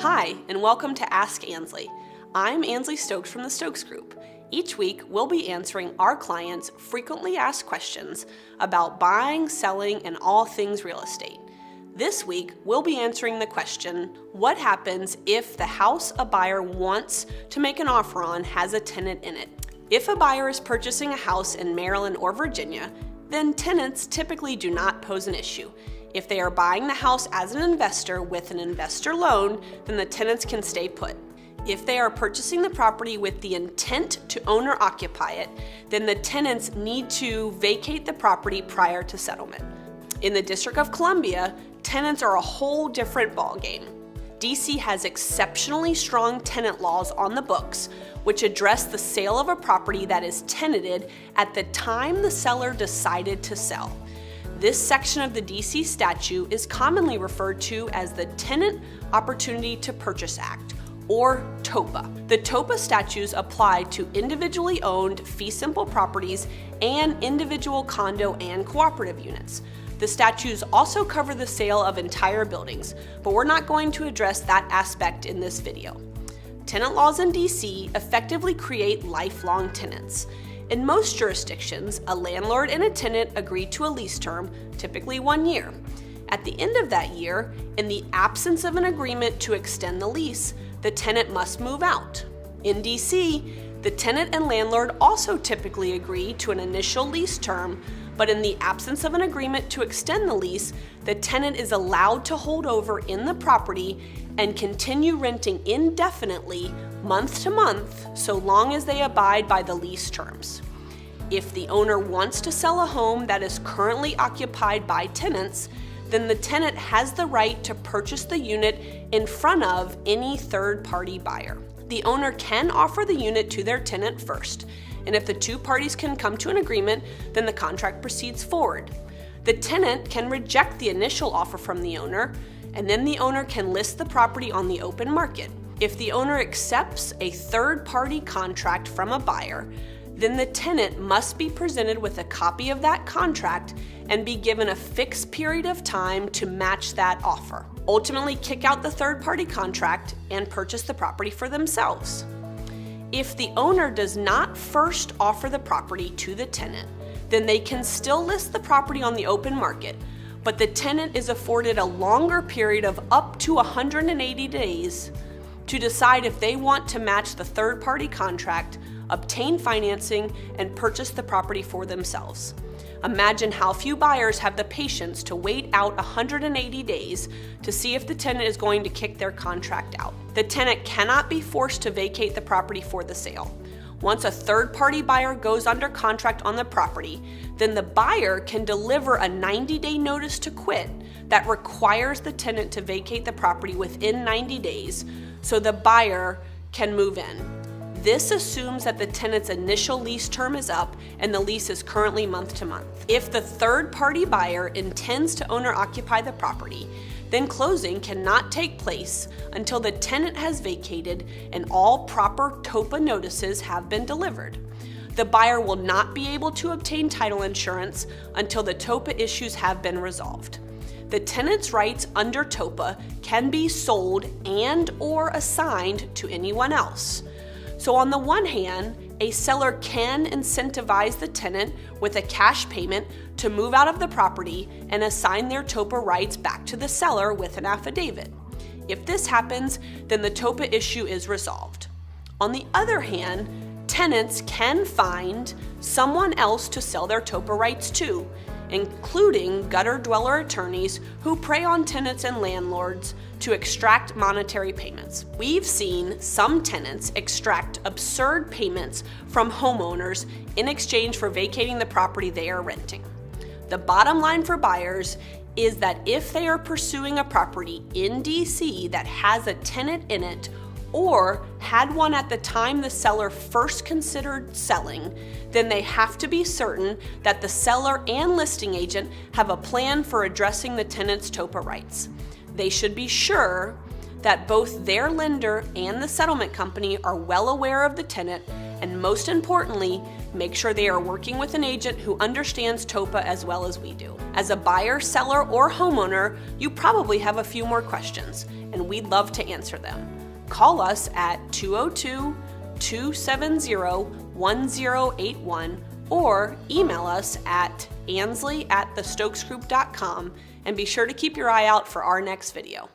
Hi, and welcome to Ask Anslie. I'm Anslie Stokes from the Stokes Group. Each week, we'll be answering our clients' frequently asked questions about buying, selling, and all things real estate. This week, we'll be answering the question, what happens if the house a buyer wants to make an offer on has a tenant in it? If a buyer is purchasing a house in Maryland or Virginia, then tenants typically do not pose an issue. If they are buying the house as an investor with an investor loan, then the tenants can stay put. If they are purchasing the property with the intent to own or occupy it, then the tenants need to vacate the property prior to settlement. In the District of Columbia, tenants are a whole different ballgame. DC has exceptionally strong tenant laws on the books, which address the sale of a property that is tenanted at the time the seller decided to sell. This section of the DC statute is commonly referred to as the Tenant Opportunity to Purchase Act, or TOPA. The TOPA statutes apply to individually owned fee simple properties and individual condo and cooperative units. The statutes also cover the sale of entire buildings, but we're not going to address that aspect in this video. Tenant laws in DC effectively create lifelong tenants. In most jurisdictions, a landlord and a tenant agree to a lease term, typically 1 year. At the end of that year, in the absence of an agreement to extend the lease, the tenant must move out. In DC, the tenant and landlord also typically agree to an initial lease term, but in the absence of an agreement to extend the lease, the tenant is allowed to hold over in the property and continue renting indefinitely, month to month, so long as they abide by the lease terms. If the owner wants to sell a home that is currently occupied by tenants, then the tenant has the right to purchase the unit in front of any third-party buyer. The owner can offer the unit to their tenant first, and if the two parties can come to an agreement, then the contract proceeds forward. The tenant can reject the initial offer from the owner, and then the owner can list the property on the open market. If the owner accepts a third-party contract from a buyer, then the tenant must be presented with a copy of that contract and be given a fixed period of time to match that offer. Ultimately, kick out the third-party contract and purchase the property for themselves. If the owner does not first offer the property to the tenant, then they can still list the property on the open market, but the tenant is afforded a longer period of up to 180 days to decide if they want to match the third-party contract, obtain financing, and purchase the property for themselves. Imagine how few buyers have the patience to wait out 180 days to see if the tenant is going to kick their contract out. The tenant cannot be forced to vacate the property for the sale. Once a third-party buyer goes under contract on the property, then the buyer can deliver a 90-day notice to quit that requires the tenant to vacate the property within 90 days so the buyer can move in. This assumes that the tenant's initial lease term is up and the lease is currently month to month. If the third-party buyer intends to own or occupy the property, then closing cannot take place until the tenant has vacated and all proper TOPA notices have been delivered. The buyer will not be able to obtain title insurance until the TOPA issues have been resolved. The tenant's rights under TOPA can be sold and/or assigned to anyone else. So on the one hand, a seller can incentivize the tenant with a cash payment to move out of the property and assign their TOPA rights back to the seller with an affidavit. If this happens, then the TOPA issue is resolved. On the other hand, tenants can find someone else to sell their TOPA rights to, including gutter dweller attorneys who prey on tenants and landlords to extract monetary payments. We've seen some tenants extract absurd payments from homeowners in exchange for vacating the property they are renting. The bottom line for buyers is that if they are pursuing a property in DC that has a tenant in it or had one at the time the seller first considered selling, then they have to be certain that the seller and listing agent have a plan for addressing the tenant's TOPA rights. They should be sure that both their lender and the settlement company are well aware of the tenant, and most importantly, Make sure they are working with an agent who understands TOPA as well as we do. As a buyer, seller, or homeowner, you probably have a few more questions, and we'd love to answer them. Call us at 202-270-1081 or email us at anslie@thestokesgroup.com, and be sure to keep your eye out for our next video.